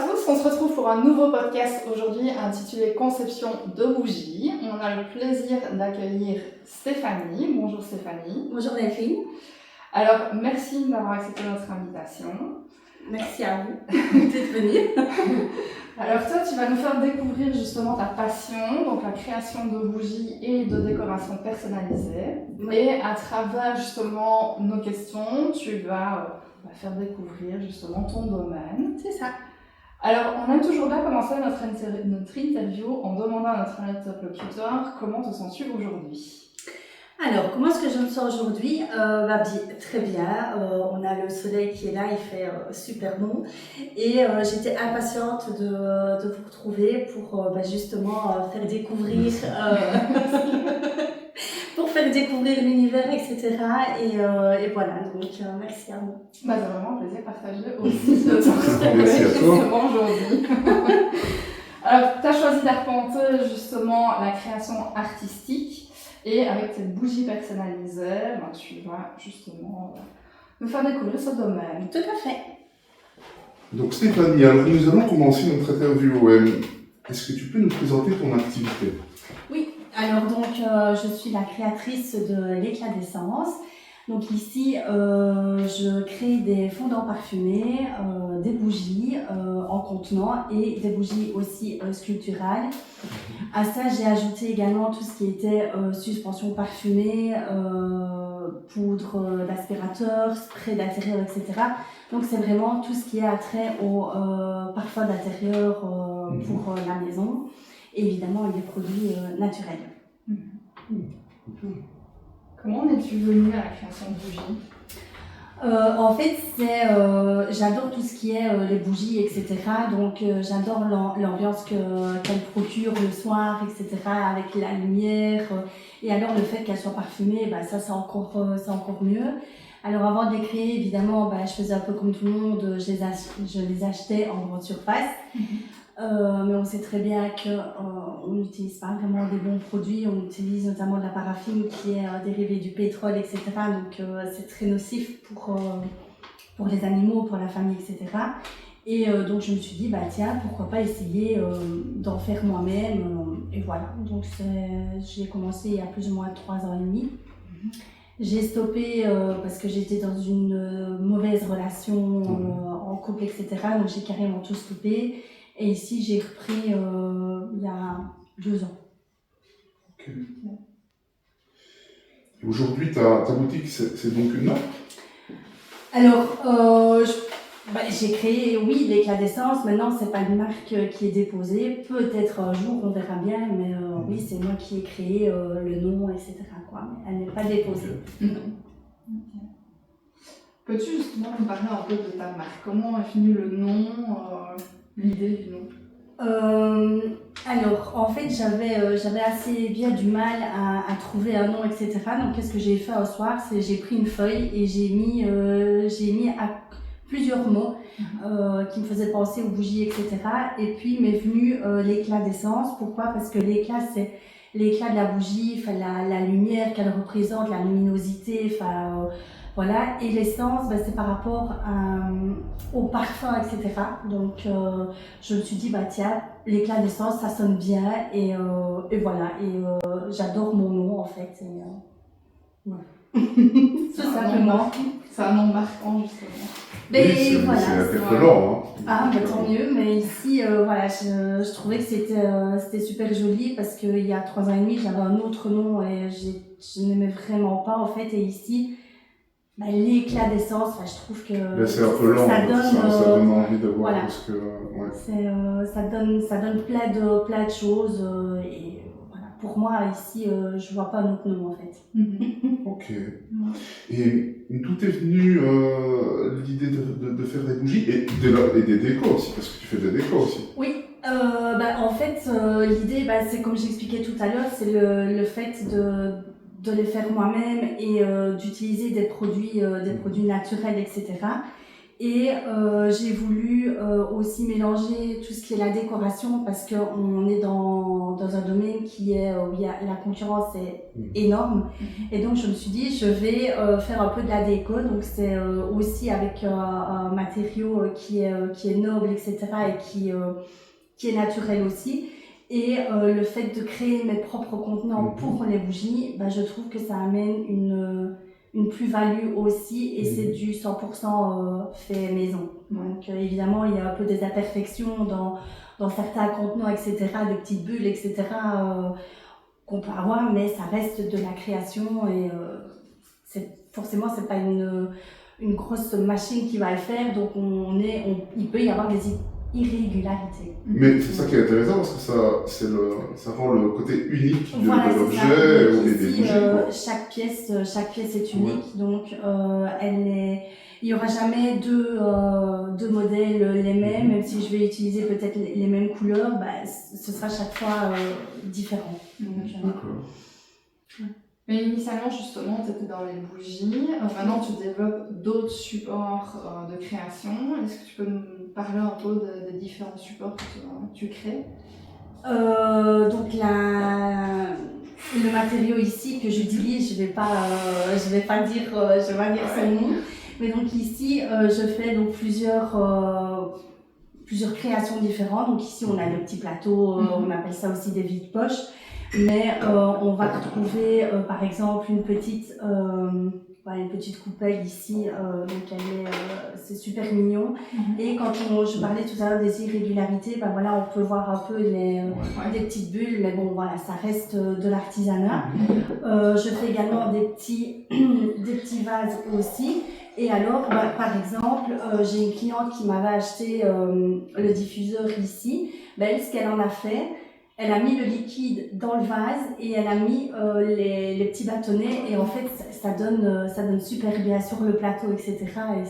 tous, on se retrouve pour un nouveau podcast aujourd'hui intitulé Conception de bougies. On a le plaisir d'accueillir Stéphanie. Bonjour Stéphanie. Bonjour Delphine. Alors, merci d'avoir accepté notre invitation. Merci à vous d'être venue. Alors toi, tu vas nous faire découvrir justement ta passion, donc la création de bougies et de décorations personnalisées. Oui. Et à travers justement nos questions, tu vas faire découvrir justement ton domaine. C'est ça. Alors, on aime toujours bien commencer notre interview en demandant à notre interlocuteur comment te sens-tu aujourd'hui? Alors, comment est-ce que je me sens aujourd'hui? Très bien. On a le soleil qui est là, il fait super bon. Et j'étais impatiente de vous retrouver pour justement faire découvrir... pour faire découvrir l'univers, etc. Et voilà, donc merci à vous. C'est vraiment un plaisir partagé aussi de t'en aujourd'hui. Alors, tu as choisi d'arpenter justement la création artistique et avec cette bougie personnalisée, tu vas justement nous faire découvrir ce domaine. Tout à fait. Donc Stéphanie, alors nous allons commencer notre interview. Est-ce que tu peux nous présenter ton activité? Oui. Alors donc je suis la créatrice de l'éclat d'essence. Donc ici je crée des fondants parfumés, des bougies en contenant et des bougies aussi sculpturales. À ça j'ai ajouté également tout ce qui était suspension parfumée, poudre d'aspirateur, spray d'intérieur, etc. Donc c'est vraiment tout ce qui est attrait au parfum d'intérieur pour la maison. Et évidemment les produits naturels. Comment en es-tu venue à la création de bougies? En fait, j'adore tout ce qui est les bougies, etc. Donc j'adore l'ambiance qu'elle procure le soir, etc. Avec la lumière. Et alors le fait qu'elle soit parfumée, ça c'est encore mieux. Alors avant de les créer, évidemment, je faisais un peu comme tout le monde, je les achetais en grande surface. Mais on sait très bien qu'on n'utilise pas vraiment des bons produits, on utilise notamment de la paraffine qui est dérivée du pétrole, etc. Donc c'est très nocif pour les animaux, pour la famille, etc. Et donc je me suis dit, tiens, pourquoi pas essayer d'en faire moi-même, et voilà. Donc j'ai commencé il y a plus ou moins 3 ans et demi. J'ai stoppé parce que j'étais dans une mauvaise relation en couple, etc. Donc j'ai carrément tout stoppé. Et ici, j'ai repris il y a 2 ans. Okay. Et aujourd'hui, ta boutique, c'est donc une marque? Alors, j'ai créé, oui, l'éclat d'essence. Maintenant, c'est pas une marque qui est déposée. Peut-être un jour, on verra bien. Mais oui, c'est moi qui ai créé le nom, etc. quoi. Mais elle n'est pas déposée. Okay. Peux-tu justement nous parler un peu de ta marque? Comment est venu le nom, l'idée du nom? Alors, en fait, j'avais assez bien du mal à trouver un nom, etc. Donc, qu'est-ce que j'ai fait un soir? C'est j'ai pris une feuille et j'ai mis à plusieurs mots qui me faisaient penser aux bougies, etc. Et puis m'est venu l'éclat d'essence. Pourquoi? Parce que l'éclat, c'est l'éclat de la bougie, la lumière qu'elle représente, la luminosité, voilà, et l'essence, c'est par rapport au parfum, etc. Donc, je me suis dit, tiens, l'éclat d'essence, ça sonne bien, et voilà, et j'adore mon nom, en fait. Voilà. Tout simplement. C'est un nom marquant, justement. Mais oui, voilà. C'est interpellant. Tant mieux, mais ici, voilà, je trouvais que c'était super joli parce qu'il y a 3 ans et demi, j'avais un autre nom et je n'aimais vraiment pas, en fait, et ici, l'éclat d'essence, je trouve que c'est un peu lent, ça donne envie de voir, voilà. Parce que ça donne plein de choses et voilà. Pour moi ici je vois pas un autre nom en fait. Ok. Et d'où est venue l'idée de faire des bougies et des décors aussi, parce que tu fais des décors aussi? Oui, en fait l'idée c'est comme j'expliquais tout à l'heure, c'est le fait de les faire moi-même et d'utiliser des produits naturels, etc. Et j'ai voulu aussi mélanger tout ce qui est la décoration parce qu'on est dans un domaine qui est où la concurrence est énorme. Et donc je me suis dit je vais faire un peu de la déco. Donc c'est aussi avec un matériau qui est noble, etc. et qui est naturel aussi. Et le fait de créer mes propres contenants pour les bougies, bah, je trouve que ça amène une plus-value aussi et c'est du 100% fait maison. Donc évidemment il y a un peu des imperfections dans certains contenants, etc., des petites bulles, etc., qu'on peut avoir, mais ça reste de la création et forcément c'est pas une grosse machine qui va le faire, donc il peut y avoir des irrégularités. Mais c'est ça qui est intéressant parce que ça rend le côté unique de l'objet ou des bougies. Chaque pièce est unique, donc il n'y aura jamais deux modèles les mêmes, même si je vais utiliser peut-être les mêmes couleurs, bah, ce sera chaque fois différent. D'accord. Mais initialement, justement, tu étais dans les bougies. Maintenant, tu développes d'autres supports de création. Est-ce que tu peux nous parler un peu des différents supports que tu crées? Donc le matériau ici que j'utilise, je vais pas dire son nom. Mais donc ici, je fais donc plusieurs créations différentes. Donc ici, on a le petit plateau, on appelle ça aussi des vides-poches. Mais on va retrouver par exemple une petite coupelle ici, donc c'est super mignon. Et quand je parlais tout à l'heure des irrégularités, ben voilà, on peut voir un peu des petites bulles, mais bon voilà, ça reste de l'artisanat. Je fais également des petits vases aussi. Et alors, par exemple, j'ai une cliente qui m'avait acheté le diffuseur ici. Ben, elle, ce qu'elle en a fait, elle a mis le liquide dans le vase et elle a mis les petits bâtonnets et en fait ça donne super bien sur le plateau, etc. Et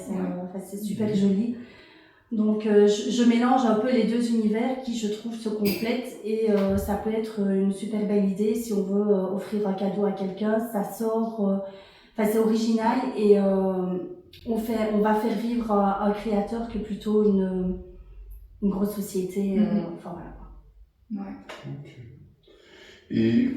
c'est super joli. Donc je mélange un peu les deux univers qui je trouve se complètent et ça peut être une super belle idée si on veut offrir un cadeau à quelqu'un. Ça sort, c'est original et on va faire vivre un créateur que plutôt une grosse société. Enfin voilà. Ouais. Okay. Et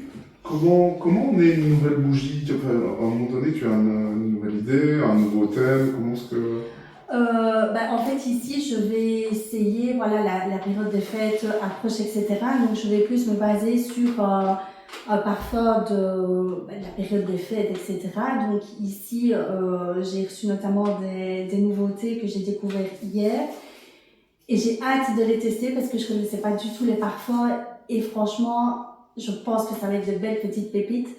comment on est une nouvelle bougie? À un moment donné, tu as une nouvelle idée, un nouveau thème. Comment est-ce que... En fait, ici, je vais essayer, voilà, la période des fêtes approche, etc. Donc, je vais plus me baser sur un parfum de la période des fêtes, etc. Donc, ici, j'ai reçu notamment des nouveautés que j'ai découvertes hier. Et j'ai hâte de les tester parce que je connaissais pas du tout les parfums et franchement, je pense que ça va être de belles petites pépites.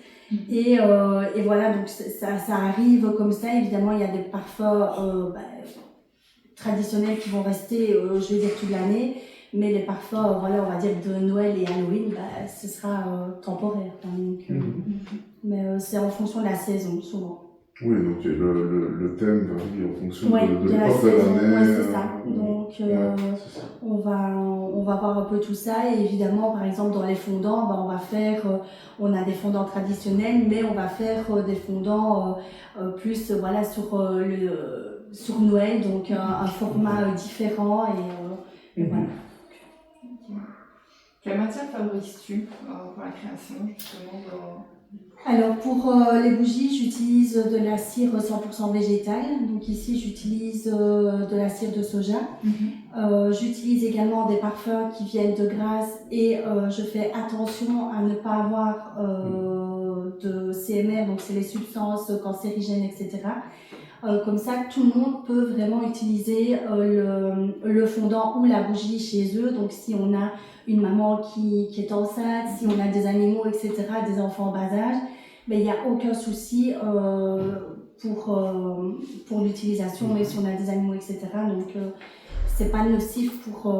Et voilà, donc ça arrive comme ça. Évidemment, il y a des parfums traditionnels qui vont rester, je vais dire, toute l'année. Mais les parfums, voilà, on va dire de Noël et Halloween, ce sera temporaire. Donc, mais c'est en fonction de la saison, souvent. Oui, donc le thème varie en fonction de la l'époque de l'année. Ouais, c'est ça. Donc, c'est ça. On va voir un peu tout ça. Et évidemment, par exemple, dans les fondants, on a des fondants traditionnels, mais on va faire des fondants plus voilà, sur Noël, donc un format différent. Et voilà. Quelle matière favorises-tu pour la création, justement Alors pour les bougies, j'utilise de la cire 100% végétale. Donc ici, j'utilise de la cire de soja. J'utilise également des parfums qui viennent de Grasse et je fais attention à ne pas avoir de CMR, donc c'est les substances cancérigènes, etc. Comme ça, tout le monde peut vraiment utiliser le fondant ou la bougie chez eux. Donc si on a une maman qui est enceinte, si on a des animaux, etc., des enfants en bas âge, il n'y a aucun souci pour l'utilisation, et si on a des animaux, etc. Donc, c'est pas nocif pour...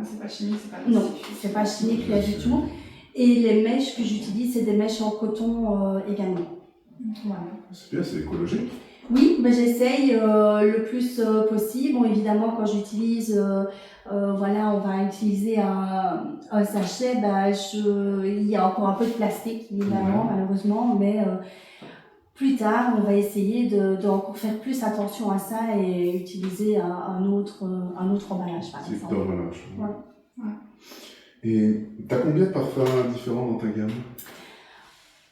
c'est pas chimique, c'est pas nocif. Non, c'est pas chimique, rien du tout. Et les mèches que j'utilise, c'est des mèches en coton également. Voilà. C'est bien, c'est écologique. Oui, j'essaye le plus possible. Bon, évidemment, quand j'utilise, voilà, on va utiliser un sachet, il y a encore un peu de plastique, évidemment, malheureusement, mais plus tard, on va essayer de encore faire plus attention à ça et utiliser un autre emballage, par C'est exemple. d'emballage. Ouais. Et tu as combien de parfums différents dans ta gamme?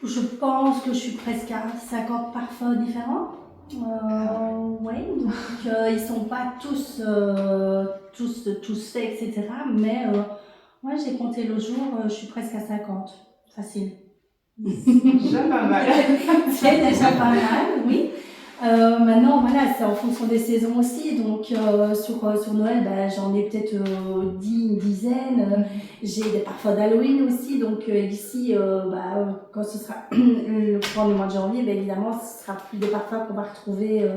Je pense que je suis presque à 50 parfums différents. Oui, donc ils sont pas tous faits, etc. Mais moi, j'ai compté le jour, je suis presque à 50. Facile. Déjà pas mal. C'est déjà pas mal, oui. Maintenant, voilà, c'est en fonction des saisons aussi. Donc, sur Noël, j'en ai peut-être 10, une dizaine. J'ai des parfums d'Halloween aussi. Donc, ici, quand ce sera le mois de janvier, évidemment, ce sera plus des parfums qu'on va retrouver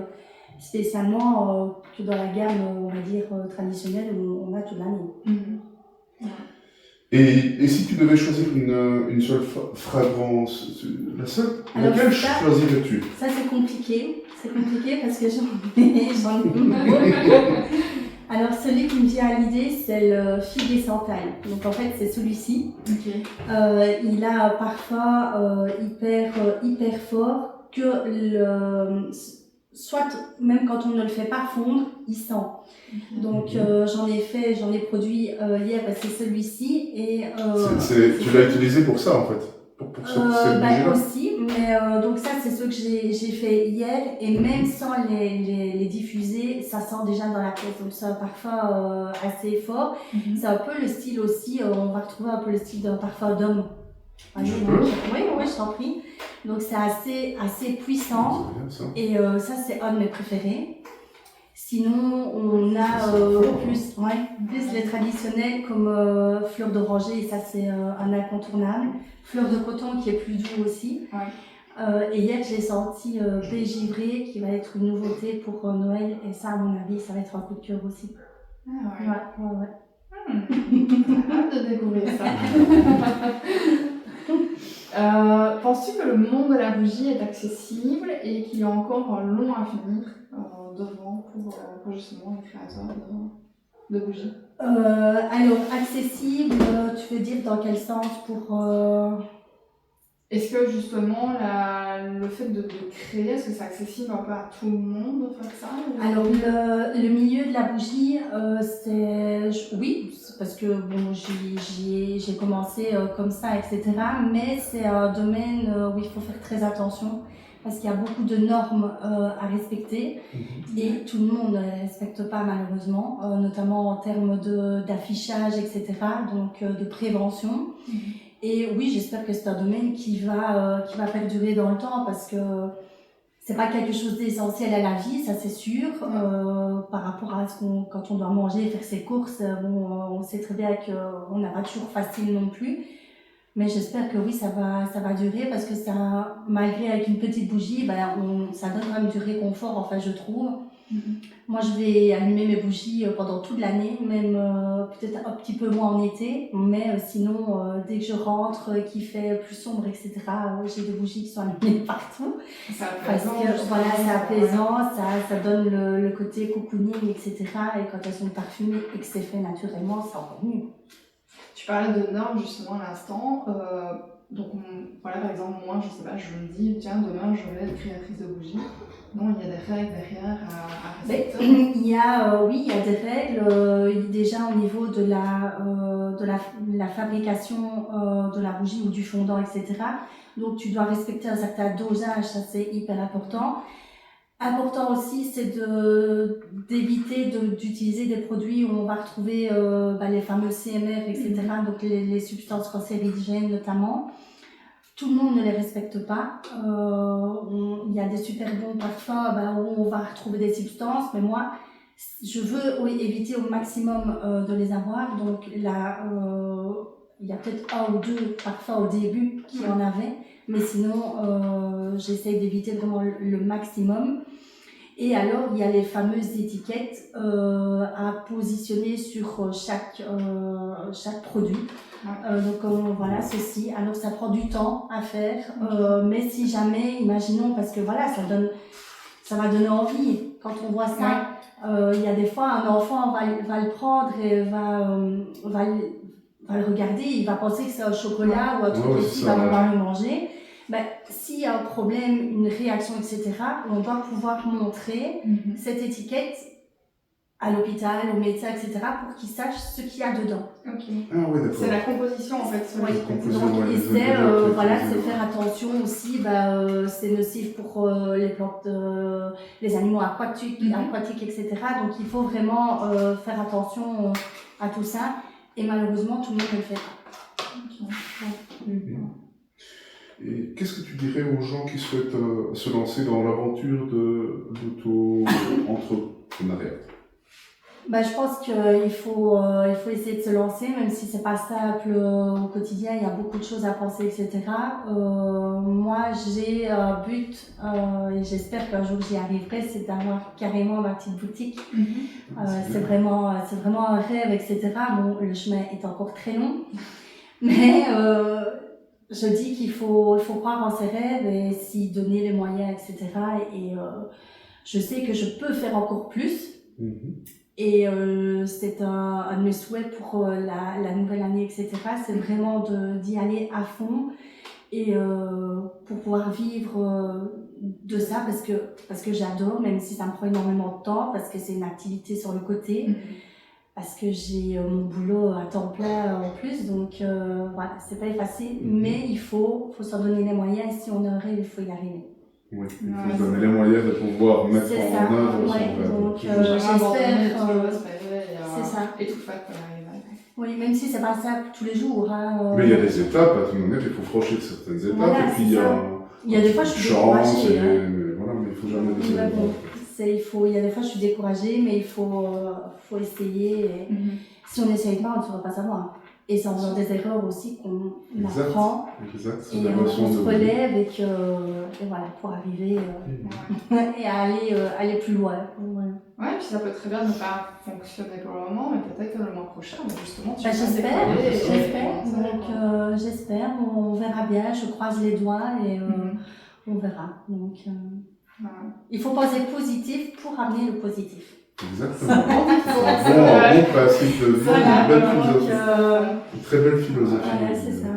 spécialement que dans la gamme, on va dire, traditionnelle où on a toute l'année. Et si tu devais choisir une seule fragrance, la seule, Alors, laquelle ça, choisirais-tu? Ça, c'est compliqué. C'est compliqué parce que j'en ai beaucoup. Alors, celui qui me vient à l'idée, c'est le figue et santal. Donc, en fait, c'est celui-ci. Ok. Il a un parfum hyper fort que soit même quand on ne le fait pas fondre, il sent. Donc j'en ai produit hier, c'est celui-ci et tu l'as utilisé pour ça en fait, pour cette bougie-là. aussi, mais donc ça c'est ce que j'ai fait hier et même sans les diffuser, ça sent déjà dans la pièce. Donc c'est un parfum assez fort. C'est un peu le style aussi, on va retrouver un peu le style d'un parfum d'homme. Oui, je t'en prie. Donc c'est assez puissant et ça c'est un de mes préférés. Sinon on a plus les traditionnels comme fleur d'oranger et ça c'est un incontournable. Fleur de coton qui est plus doux aussi. Et hier j'ai senti baie givrée qui va être une nouveauté pour Noël et ça à mon avis ça va être un coup de cœur aussi. Hâte de découvrir ça. Penses-tu que le monde de la bougie est accessible et qu'il y a encore long à venir devant pour justement les créateurs de bougies? Alors, accessible, tu veux dire dans quel sens pour... Est-ce que justement le fait de créer, est-ce que c'est accessible un peu à tout le monde de faire ça Alors le milieu de la bougie, oui, parce que bon, j'ai commencé comme ça, etc. Mais c'est un domaine où il faut faire très attention parce qu'il y a beaucoup de normes à respecter et tout le monde ne les respecte pas malheureusement, notamment en termes d'affichage, etc. Donc de prévention. Et oui, j'espère que c'est un domaine qui va perdurer dans le temps parce que c'est pas quelque chose d'essentiel à la vie, ça c'est sûr. Par rapport à quand on doit manger, faire ses courses, on sait très bien qu'on n'a pas toujours facile non plus. Mais j'espère que oui, ça va durer parce que ça, malgré avec une petite bougie, ça donne quand même du réconfort, enfin je trouve. Moi, je vais allumer mes bougies pendant toute l'année, même peut-être un petit peu moins en été, mais sinon, dès que je rentre, qu'il fait plus sombre, etc., j'ai des bougies qui sont allumées partout. C'est apaisant. Parce que voilà, c'est apaisant, ça donne le côté cocooning, etc. Et quand elles sont parfumées et que c'est fait naturellement, c'est encore mieux. Tu parlais de normes justement à l'instant. Donc voilà, par exemple, moi, je sais pas, je me dis, tiens, demain, je vais être créatrice de bougies. Non, il y a des règles derrière à respecter. Il y a des règles. Déjà au niveau de la fabrication de la bougie ou du fondant, etc. Donc tu dois respecter un certain dosage, ça c'est hyper important. Important aussi, c'est d'éviter d'utiliser des produits où on va retrouver les fameux CMR, etc. Donc les substances cancérigènes notamment. Tout le monde ne les respecte pas. Il y a des super bons parfums où on va retrouver des substances, mais moi, je veux éviter au maximum de les avoir. Donc là, il y a peut-être un ou deux parfums au début qui en avaient, mais sinon, j'essaie d'éviter vraiment le maximum. Et alors, il y a les fameuses étiquettes à positionner sur chaque produit. Donc voilà, ceci. Alors, ça prend du temps à faire, mais si jamais, imaginons, parce que voilà, ça va donner envie. Quand on voit ça, il y a des fois, un enfant va le prendre et va le regarder, il va penser que c'est un chocolat ou un truc il va vouloir le manger. S'il y a un problème, une réaction, etc., on doit pouvoir montrer cette étiquette à l'hôpital, au médecin, etc., pour qu'ils sachent ce qu'il y a dedans. Ok. Ah ouais, d'accord. C'est la composition en fait. Oui, donc c'est faire attention aussi, c'est nocif pour les plantes, les animaux aquatiques, etc. Donc il faut vraiment faire attention à tout ça, et malheureusement tout le monde ne le fait pas. Et qu'est-ce que tu dirais aux gens qui souhaitent se lancer dans l'aventure de l'auto-entrepreneuriat? Je pense qu'il faut essayer de se lancer, même si c'est pas simple au quotidien, il y a beaucoup de choses à penser, etc. Moi, j'ai un but, et j'espère qu'un jour j'y arriverai, c'est d'avoir carrément ma petite boutique. C'est vraiment un rêve, etc. Bon, le chemin est encore très long, mais je dis qu'il faut croire en ses rêves et s'y donner les moyens, etc. Et je sais que je peux faire encore plus. Et c'est un de mes souhaits pour la nouvelle année, etc. C'est vraiment d'y aller à fond et pour pouvoir vivre de ça parce que j'adore, même si ça me prend énormément de temps, parce que c'est une activité sur le côté, parce que j'ai mon boulot à temps plein en plus, donc voilà, c'est pas facile, mais il faut s'en donner les moyens, et si on a un rêve, il faut y arriver. Oui, il faut se donner les moyens de pouvoir mettre en œuvre son rêve. Donc j'espère. C'est ça. Et tout fait pour arriver. Oui, même si c'est pas simple tous les jours. Mais il y a des étapes, à tout moment, il faut franchir certaines étapes, voilà, et puis il y a des fois je suis découragée. Mais voilà, mais il faut jamais il y a des fois je suis découragée, mais il faut essayer. Et si on n'essaye pas, on ne saura pas savoir. Et c'est en faisant des erreurs aussi qu'on apprend. Exact. Et on se relève et voilà, pour arriver et aller plus loin. Ouais, puis ça peut très bien ne pas fonctionner pour le moment, mais peut-être que le mois prochain, justement, tu j'espère. Donc j'espère, on verra bien, je croise les doigts et on verra. Donc il faut penser positif pour amener le positif. Exactement. C'est un bon principe de vie, une belle philosophie. Une très belle philosophie. Voilà, c'est ça.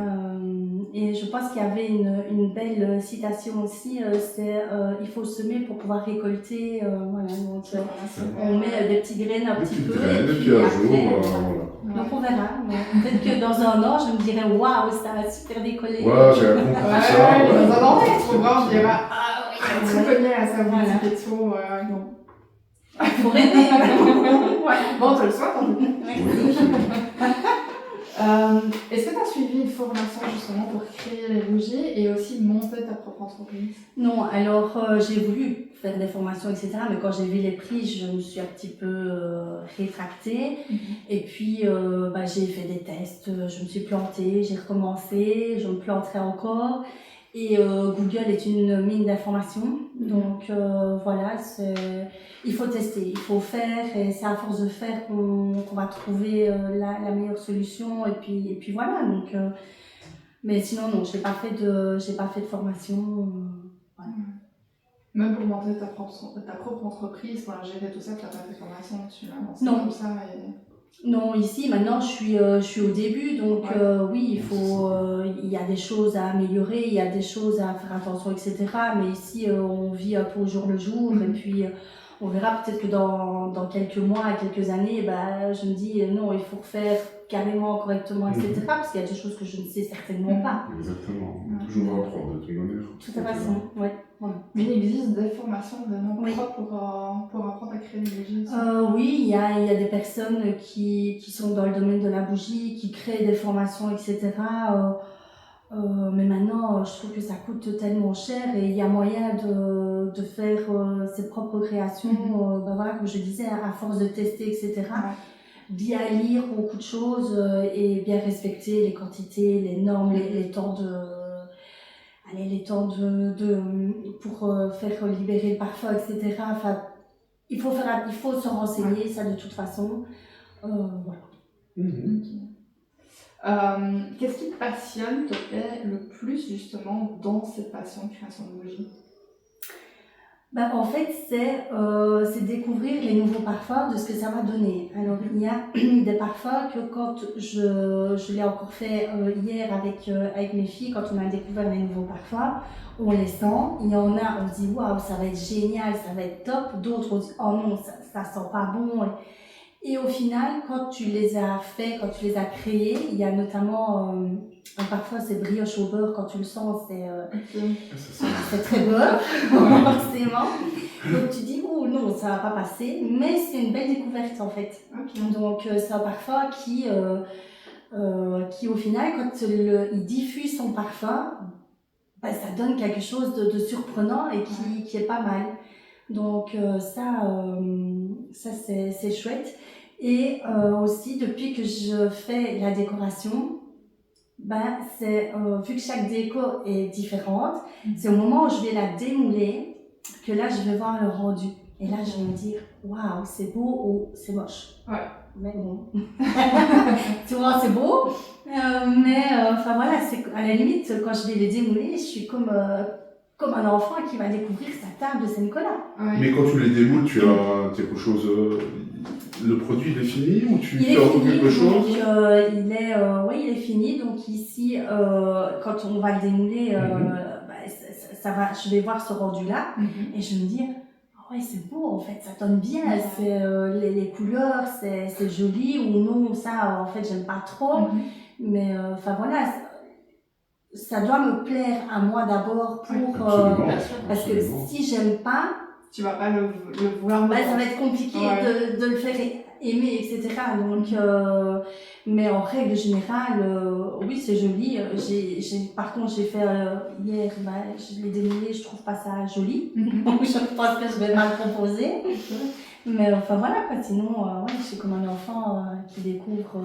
Et je pense qu'il y avait une belle citation aussi, c'est il faut semer pour pouvoir récolter. Voilà, donc on met des petites graines un petit peu. Et puis un jour, voilà. Donc on verra. Peut-être que dans un an, je me dirais waouh, ça va super décoller. Ouais, j'ai compris ça. Dans un an, tu vois, je dirais ah oui, tu connais à sa boutique et tout. Non. Il faut rêver. Bon, on te le souhaite en tout cas. Merci. Est-ce que tu as suivi une formation justement pour créer les bougies et aussi monter ta propre entreprise? Non, alors j'ai voulu faire des formations, etc. Mais quand j'ai vu les prix, je me suis un petit peu rétractée. Et puis j'ai fait des tests, je me suis plantée, j'ai recommencé, je me planterai encore. Et Google est une mine d'informations, donc voilà, il faut tester, il faut faire, et c'est à force de faire qu'on va trouver la meilleure solution, et puis voilà. Donc, mais sinon non, j'ai pas fait de formation. Voilà. Même pour monter ta propre entreprise, pour la gérer tout ça, tu n'as pas fait de formation là-dessus, non. Comme ça. Non, ici, maintenant, je suis au début, donc oui, il y a des choses à améliorer, il y a des choses à faire attention, etc. Mais ici, on vit un peu au jour le jour, et puis on verra peut-être que dans quelques mois, quelques années, je me dis non, il faut refaire carrément, correctement, etc. Parce qu'il y a des choses que je ne sais certainement pas. Exactement, toujours apprendre de toute manière. Tout à fait, oui. Mais il existe des formations vraiment propres pour apprendre à créer des bougies? Oui, il y a des personnes qui sont dans le domaine de la bougie, qui créent des formations, etc. Mais maintenant, je trouve que ça coûte tellement cher et il y a moyen de faire ses propres créations, comme je disais, à force de tester, etc. Bien lire beaucoup de choses et bien respecter les quantités, les normes, les temps pour faire libérer le parfum, etc. Enfin, il faut se renseigner, ça de toute façon. Voilà. Qu'est-ce qui te passionne, te plaît le plus justement dans cette passion de création de bougies? En fait, c'est découvrir les nouveaux parfums de ce que ça va donner. Alors, il y a des parfums que quand je l'ai encore fait hier avec mes filles, quand on a découvert les nouveaux parfums, on les sent. Il y en a, on se dit waouh, ça va être génial, ça va être top. D'autres, on se dit oh non, ça sent pas bon. Et au final, quand tu les as faits, quand tu les as créés, il y a notamment un parfum, c'est brioche au beurre. Quand tu le sens, c'est très beurre, forcément. Donc tu dis oh non, ça va pas passer, mais c'est une belle découverte en fait. Donc c'est un parfum qui au final, quand il diffuse son parfum, ça donne quelque chose de surprenant et qui est pas mal. Donc ça c'est chouette. Et aussi depuis que je fais la décoration, vu que chaque déco est différente, c'est au moment où je vais la démouler que là je vais voir le rendu. Et là je vais me dire waouh, c'est beau ou c'est moche. Ouais. Mais bon, tu vois, c'est beau. Enfin voilà, c'est à la limite quand je vais les démouler, je suis comme un enfant qui va découvrir sa table de Saint-Nicolas. Ouais. Mais quand tu les démoules, tu as quelque chose. Le produit il est fini ou tu fais encore quelque chose? Donc, il est fini. Donc ici, quand on va le démouler, je vais voir ce rendu-là et je vais me dire, oh ouais, c'est beau en fait, ça donne bien. C'est les couleurs, c'est joli ou non, ça en fait j'aime pas trop. Mais enfin voilà. Ça doit me plaire à moi d'abord parce que si j'aime pas, tu vas pas le vouloir. Ça va être compliqué de le faire aimer, etc. Donc, mais en règle générale, oui, c'est joli. Par contre, j'ai fait hier, je l'ai démêlé, je trouve pas ça joli. Donc, je pense que je vais mal composer. Mais enfin voilà, quoi. Sinon, je suis comme un enfant qui découvre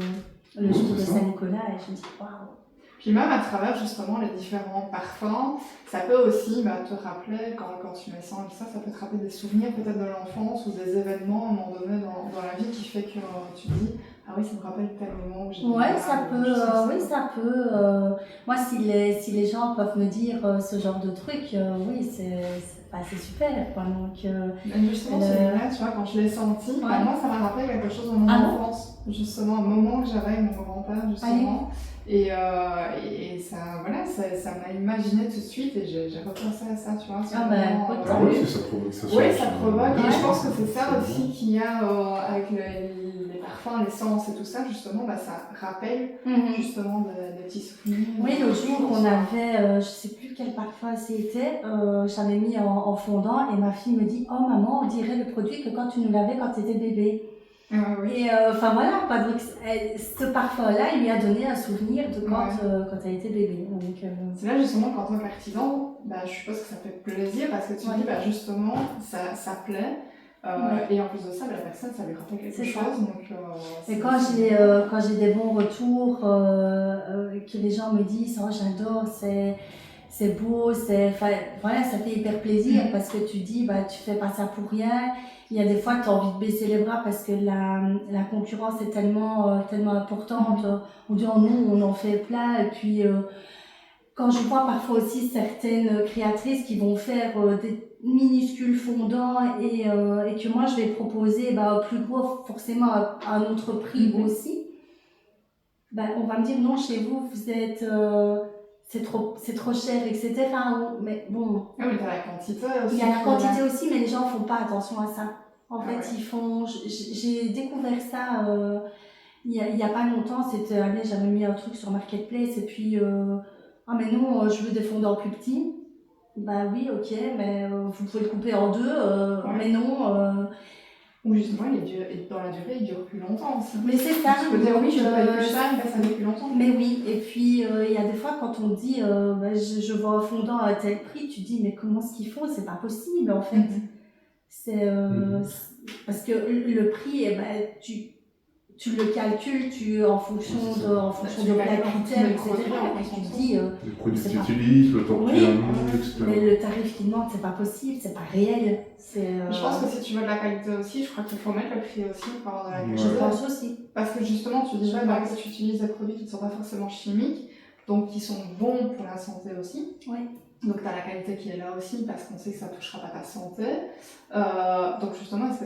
le jour de Saint-Nicolas et je me dis waouh. Puis même à travers justement les différents parfums, ça peut aussi te rappeler, quand tu mets ça et ça peut te rappeler des souvenirs peut-être de l'enfance ou des événements à un moment donné dans la vie qui fait que tu te dis ah oui, ça me rappelle tel moment où j'ai ça peut. Moi, si les gens peuvent me dire ce genre de truc, oui, c'est super. Quoi. Donc, justement, celui-là, tu vois, quand je l'ai senti, moi, ça m'a rappelé quelque chose de mon enfance. Justement, un moment que j'avais avec mon grand-père, justement. Et ça m'a imaginé tout de suite et j'ai repensé à ça, tu vois. Ça provoque ça. Oui, ça provoque. Et je pense que c'est ça aussi qu'il y a avec les parfums, l'essence et tout ça, justement, ça rappelle justement des petits souvenirs. Oui, l'autre jour, on avait, je sais plus quel parfum c'était, j'avais mis en fondant et ma fille me dit « Oh maman, on dirait le produit que quand tu nous l'avais quand tu étais bébé. » Et enfin voilà, donc ce parfum-là, il lui a donné un souvenir de quand elle était bébé. Donc, c'est là justement qu'en tant qu'artisan, je suppose que ça fait plaisir parce que tu dis justement ça plaît. Et en plus de ça, la personne, ça lui rappelle quelque chose. Donc, et quand j'ai des bons retours, que les gens me disent oh j'adore, c'est beau, voilà, ça fait hyper plaisir parce que tu dis tu fais pas ça pour rien. Il y a des fois tu as envie de baisser les bras parce que la concurrence est tellement importante. On dit oh non, on en fait plein. Et puis quand je vois parfois aussi certaines créatrices qui vont faire des minuscules fondants et que moi je vais proposer plus gros, forcément à un autre prix aussi, on va me dire non, chez vous êtes c'est trop cher, etc. Mais bon. Ah oui, t'as la quantité aussi. Il y a la quantité aussi, mais les gens font pas attention à ça. En fait, ils font. J'ai découvert ça il y a pas longtemps. J'avais mis un truc sur Marketplace et puis mais non, je veux des fondants plus petits. Oui, ok, mais vous pouvez le couper en deux. Mais non. Ou justement, dans la durée, il dure plus longtemps aussi. Mais c'est ça. Tu peux dire oui, je paye plus cher, mais ça dure plus longtemps. Mais oui, et puis il y a des fois quand on dit je vends un fondant à tel prix, tu dis mais comment est-ce qu'ils font? C'est pas possible en fait. C'est parce que le prix, tu le calcules, en fonction de plein de critères, etc. Et tu te dis les produits que tu utilises, le temps que tu as mis, etc. Mais le tarif qu'ils demandent, c'est pas possible, c'est pas réel. Je pense que si tu veux de la qualité aussi, je crois qu'il faut mettre le prix aussi pour avoir de la qualité. Je pense aussi. Parce que justement, tu dis que tu utilises des produits qui ne sont pas forcément chimiques. donc qui sont bons pour la santé aussi. Oui. Donc tu as la qualité qui est là aussi parce qu'on sait que ça ne touchera pas ta santé. Donc justement, est-ce que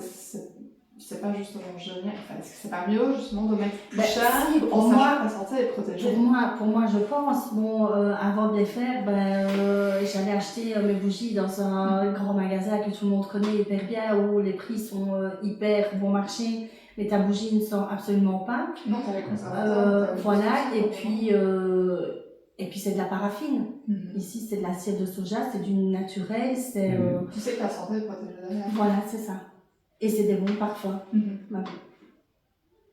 c'est pas justement génial, enfin, est-ce que c'est pas mieux justement de mettre plus cher si, en pour sachant moi, que ta santé est protégée? Pour moi, je pense. Bon, avant de les faire, j'allais acheter mes bougies dans un grand magasin que tout le monde connaît hyper bien, où les prix sont hyper bon marché, mais ta bougie ne sent absolument pas. Non, t'as les conservateurs. Voilà, et puis c'est de la paraffine. Ici, c'est de l'assiette de soja, c'est du naturel, c'est... Tu sais que ta santé est protégée derrière. Voilà, c'est ça. Et c'est des bons parfums. Voilà.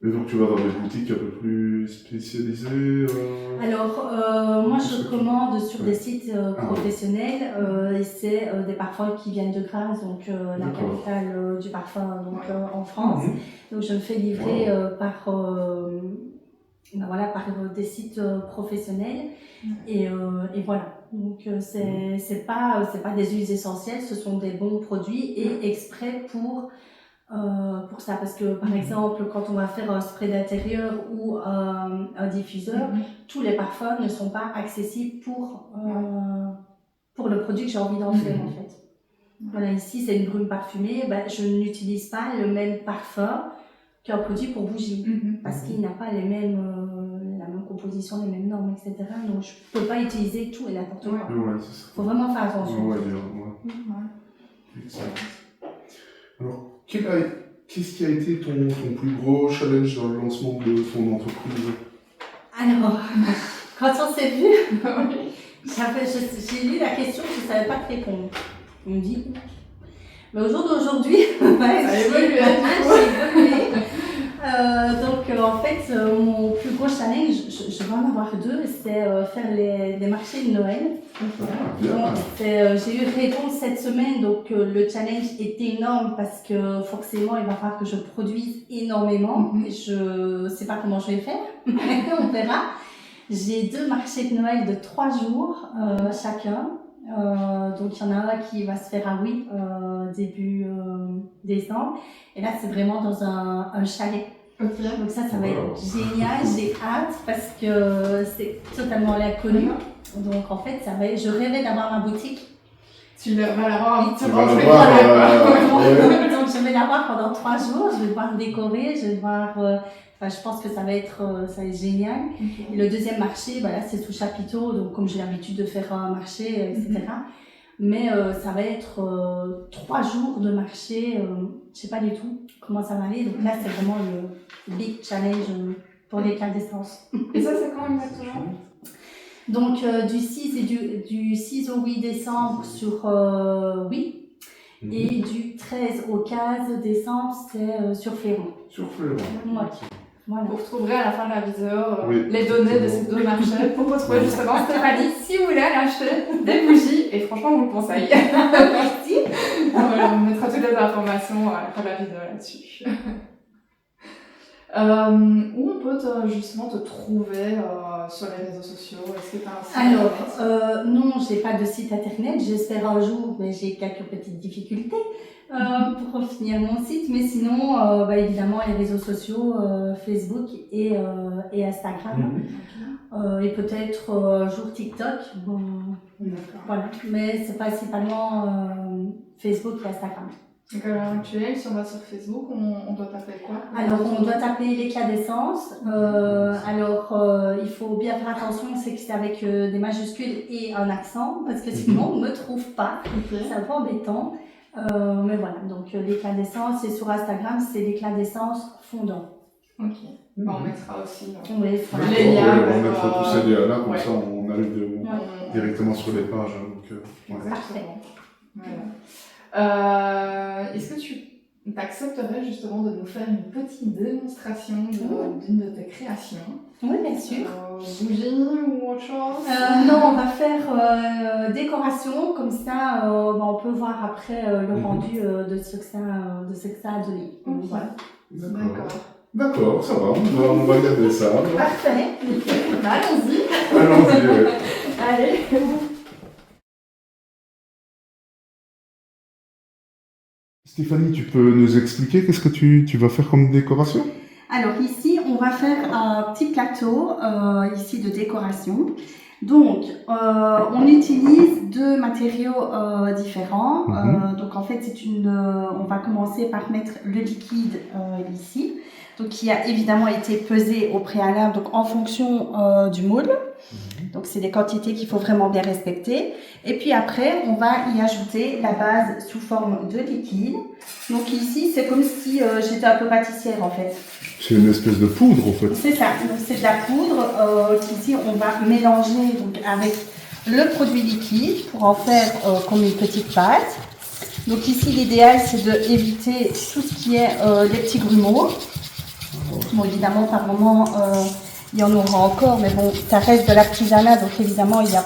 Et donc tu vas dans des boutiques un peu plus spécialisées Alors, moi je commande sur des sites professionnels et c'est des parfums qui viennent de Grasse, donc la capitale du parfum donc, en France. Donc je me fais livrer par des sites professionnels et voilà. Donc c'est pas des huiles essentielles, ce sont des bons produits et exprès pour ça, parce que par exemple quand on va faire un spray d'intérieur ou un diffuseur, tous les parfums ne sont pas accessibles pour le produit que j'ai envie d'en faire en fait. Voilà, ici c'est une brume parfumée, je n'utilise pas le même parfum qu'un produit pour bougie, parce qu'il n'a pas la même composition, les mêmes normes, etc. Donc je peux pas utiliser tout et n'importe quoi. Faut vraiment faire attention. Excellent. Alors, qu'est-ce qui a été ton plus gros challenge dans le lancement de ton entreprise? Alors, quand on s'est vu, j'ai lu la question, je ne savais pas te répondre. On me dit, mais au jour d'aujourd'hui, j'ai évolué. Donc, en fait, mon plus gros challenge, je vais en avoir deux, c'est faire les marchés de Noël. Donc, j'ai eu réponse cette semaine, donc le challenge est énorme parce que forcément, il va falloir que je produise énormément. Je ne sais pas comment je vais faire, on verra. J'ai 2 marchés de Noël de 3 jours chacun. Donc il y en a un qui va se faire à Oui début décembre et là c'est vraiment dans un chalet. Donc ça va être génial, j'ai hâte parce que c'est totalement l'inconnu. Donc en fait je rêvais d'avoir ma boutique. Tu vas l'avoir donc je vais l'avoir pendant 3 jours, je vais devoir décorer, je vais devoir je pense que ça va être génial. Et le deuxième marché, là c'est sous chapiteau, donc comme j'ai l'habitude de faire un marché, etc. Mais ça va être 3 jours de marché, je sais pas du tout comment ça va aller. Donc là c'est vraiment le big challenge pour les cas d'essence. Et ça c'est quand exactement? Donc du 6 au 8 décembre sur Oui. Et du 13 au 15 décembre c'est sur Féron. Sur Féron. Voilà. Vous retrouverez à la fin de la vidéo les données de ces 2 marchés pour retrouver justement Stéphanie si vous voulez aller acheter des bougies. Et franchement, on vous le conseille. Merci. Voilà, on mettra toutes les informations à la fin de la vidéo là-dessus. Où on peut justement te trouver sur les réseaux sociaux? Est-ce que tu as un site internet? Non, je n'ai pas de site internet. J'espère un jour, mais j'ai quelques petites difficultés pour finir mon site. Mais sinon, évidemment, les réseaux sociaux, Facebook et Instagram. Et peut-être un jour TikTok. Voilà. Mais c'est principalement Facebook et Instagram. Donc à l'heure actuelle, si on va sur Facebook, on doit taper quoi? Alors on doit taper l'éclat d'essence. Il faut bien faire attention, c'est que c'est avec des majuscules et un accent, parce que sinon on ne me trouve pas. C'est un peu embêtant. Mais voilà, donc l'éclat d'essence, et sur Instagram, c'est l'éclat d'essence fondant. On mettra aussi les liens. On mettra tous ces liens là, comme ça on arrive directement sur les pages. Parfait. Est-ce que tu accepterais justement de nous faire une petite démonstration d'une de tes créations? Oui, bien sûr. Bougie ou autre chose? Non, on va faire décoration, comme ça on peut voir après le rendu de ce que ça a donné. Voilà. D'accord, ça va, on va regarder ça. Parfait. Allons-y. Allons-y, Allez. Stéphanie, tu peux nous expliquer qu'est-ce que tu vas faire comme décoration? Alors ici, on va faire un petit plateau ici de décoration. Donc, on utilise deux matériaux différents. Donc, en fait, on va commencer par mettre le liquide ici, donc qui a évidemment été pesé au préalable, donc en fonction du moule. Donc, c'est des quantités qu'il faut vraiment bien respecter. Et puis après, on va y ajouter la base sous forme de liquide. Donc ici, c'est comme si j'étais un peu pâtissière en fait. C'est une espèce de poudre en fait. C'est ça, donc c'est de la poudre qu'ici on va mélanger donc, avec le produit liquide pour en faire comme une petite pâte. Donc ici, l'idéal, c'est d'éviter tout ce qui est les petits grumeaux. Bon, évidemment, par moment, il y en aura encore, mais bon, ça reste de l'artisanat, donc évidemment, il y a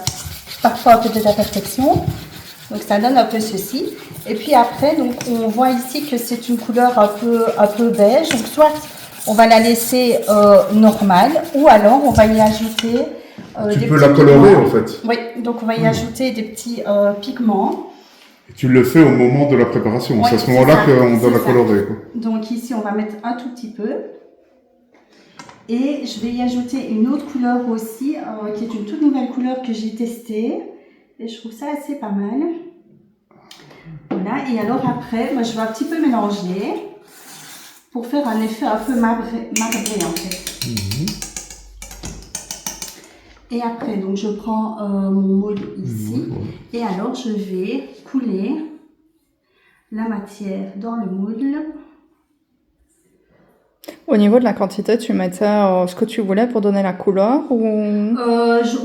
parfois un peu d'imperfection. Donc ça donne un peu ceci. Et puis après, donc on voit ici que c'est une couleur un peu beige. Donc soit on va la laisser normale, ou alors on va y ajouter tu des peux petits la colorer pigments. en fait. Oui, donc on va y ajouter des petits pigments. Et tu le fais au moment de la préparation. Ouais, c'est à ce moment-là c'est ça, qu'on doit la c'est ça. colorer. Quoi. Donc ici, on va mettre un tout petit peu. Et je vais y ajouter une autre couleur aussi, qui est une toute nouvelle couleur que j'ai testée. Et je trouve ça assez pas mal. Voilà, et alors après, moi, je vais un petit peu mélanger pour faire un effet un peu marbré en fait. Et après, donc je prends mon moule ici. Et alors, je vais couler la matière dans le moule. Au niveau de la quantité, tu mettais ce que tu voulais pour donner la couleur ou...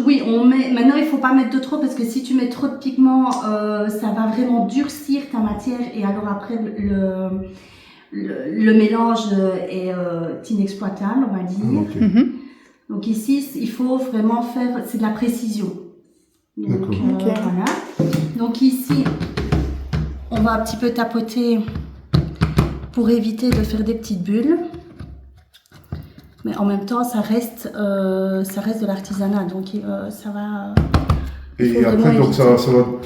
Oui, on met. Maintenant, il faut pas mettre de trop parce que si tu mets trop de pigments, ça va vraiment durcir ta matière et alors après le mélange est inexploitable, on va dire. Okay. Donc ici, il faut vraiment faire, c'est de la précision. Donc voilà. Donc ici, on va un petit peu tapoter pour éviter de faire des petites bulles. Mais en même temps, ça reste de l'artisanat, donc ça va. Et après, donc tout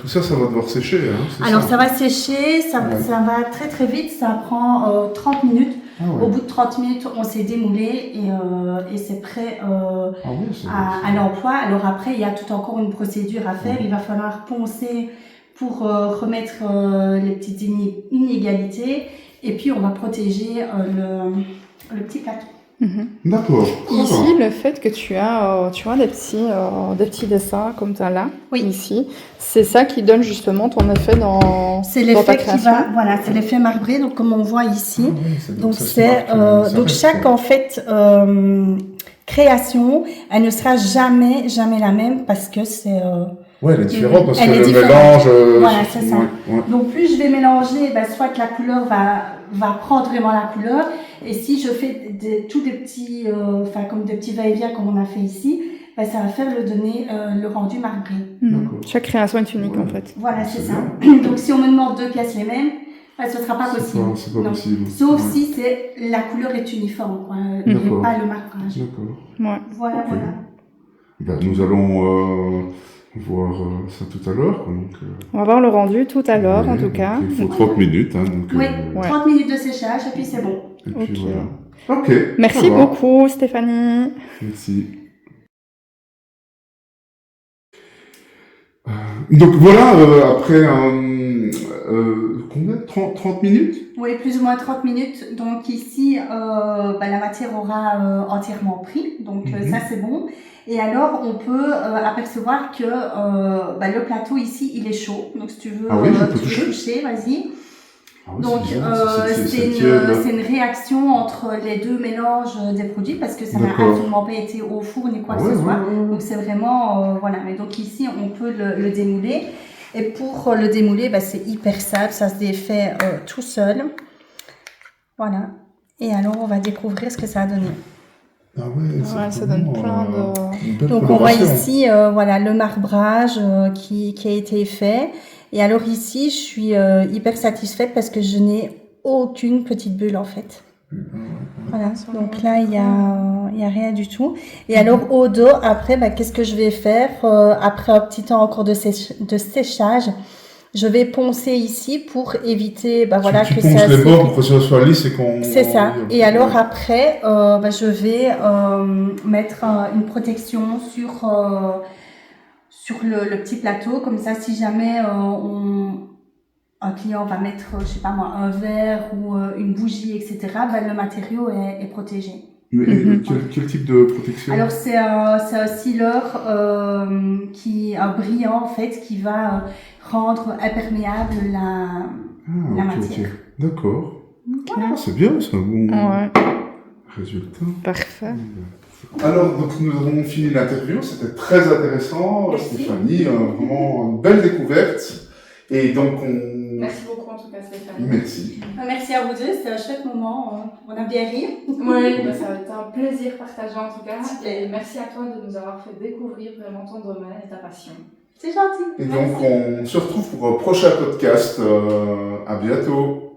ça, ça va devoir sécher. Hein, alors ça va sécher, ça va très très vite, ça prend 30 minutes. Ah ouais. Au bout de 30 minutes, on s'est démoulé et c'est prêt à l'emploi. Alors après, il y a tout encore une procédure à faire. Il va falloir poncer pour remettre les petites inégalités et puis on va protéger le petit plateau. D'accord. Ici, le fait que tu as des petits dessins comme tu as là, ici, c'est ça qui donne justement ton effet dans ta création. C'est l'effet marbré, donc comme on voit ici. Donc chaque en fait création, elle ne sera jamais la même parce que c'est elle est différente parce que le mélange. Voilà, c'est ça. Donc plus je vais mélanger, soit la couleur va prendre vraiment la couleur. Et si je fais des petits, comme des petits va-et-vient comme on a fait ici, ça va faire le rendu marbré. Chaque création est unique en fait. Voilà, c'est ça. Donc si on me demande deux pièces les mêmes, ce ne sera pas possible. C'est pas possible. Sauf si la couleur est uniforme, et pas le marquage. D'accord. Ouais. Voilà. Nous allons voir ça tout à l'heure. On va voir le rendu tout à l'heure en tout cas. Il faut 30 minutes. 30 minutes de séchage et puis c'est bon. Et puis voilà. Ok. Merci beaucoup Stéphanie. Merci. Donc voilà, après combien 30 minutes? Oui, plus ou moins 30 minutes. Donc ici, la matière aura entièrement pris. Donc ça, c'est bon. Et alors, on peut apercevoir que le plateau ici, il est chaud. Donc si tu veux, tu peux toucher, vas-y. Donc c'est une réaction entre les deux mélanges des produits parce que ça n'a absolument pas été au four ni quoi que ce soit. Donc c'est vraiment Mais donc ici on peut le démouler et pour le démouler c'est hyper simple, ça se défait tout seul. Voilà. Et alors on va découvrir ce que ça a donné. Ça donne plein de. Donc on voit ici le marbrage qui a été fait. Et alors ici, je suis hyper satisfaite parce que je n'ai aucune petite bulle en fait. Voilà, donc là, il y a rien du tout. Et alors au dos, après, qu'est-ce que je vais faire après un petit temps encore de séchage, je vais poncer ici pour éviter voilà, tu que ponces ça les bords pour que ça soit lisse et qu'on... C'est ça. Et alors après, je vais mettre une protection sur le petit plateau. Comme ça, si jamais un client va mettre, je sais pas moi, un verre ou une bougie, etc., le matériau est protégé. Mais quel type de protection? Alors c'est un sealer un brillant en fait qui va rendre imperméable la matière. D'accord. Ah, c'est bien, c'est un bon résultat. Parfait. Alors, donc, nous avons fini l'interview, c'était très intéressant, Merci. Stéphanie, vraiment une belle découverte. Et donc, Merci beaucoup en tout cas Stéphanie. Merci. Merci à vous deux, c'était un chouette moment, on a bien ri. Oui, ça a été un plaisir partagé en tout cas. Super. Et merci à toi de nous avoir fait découvrir vraiment ton domaine et ta passion. C'est gentil. Et donc, on se retrouve pour un prochain podcast. À bientôt.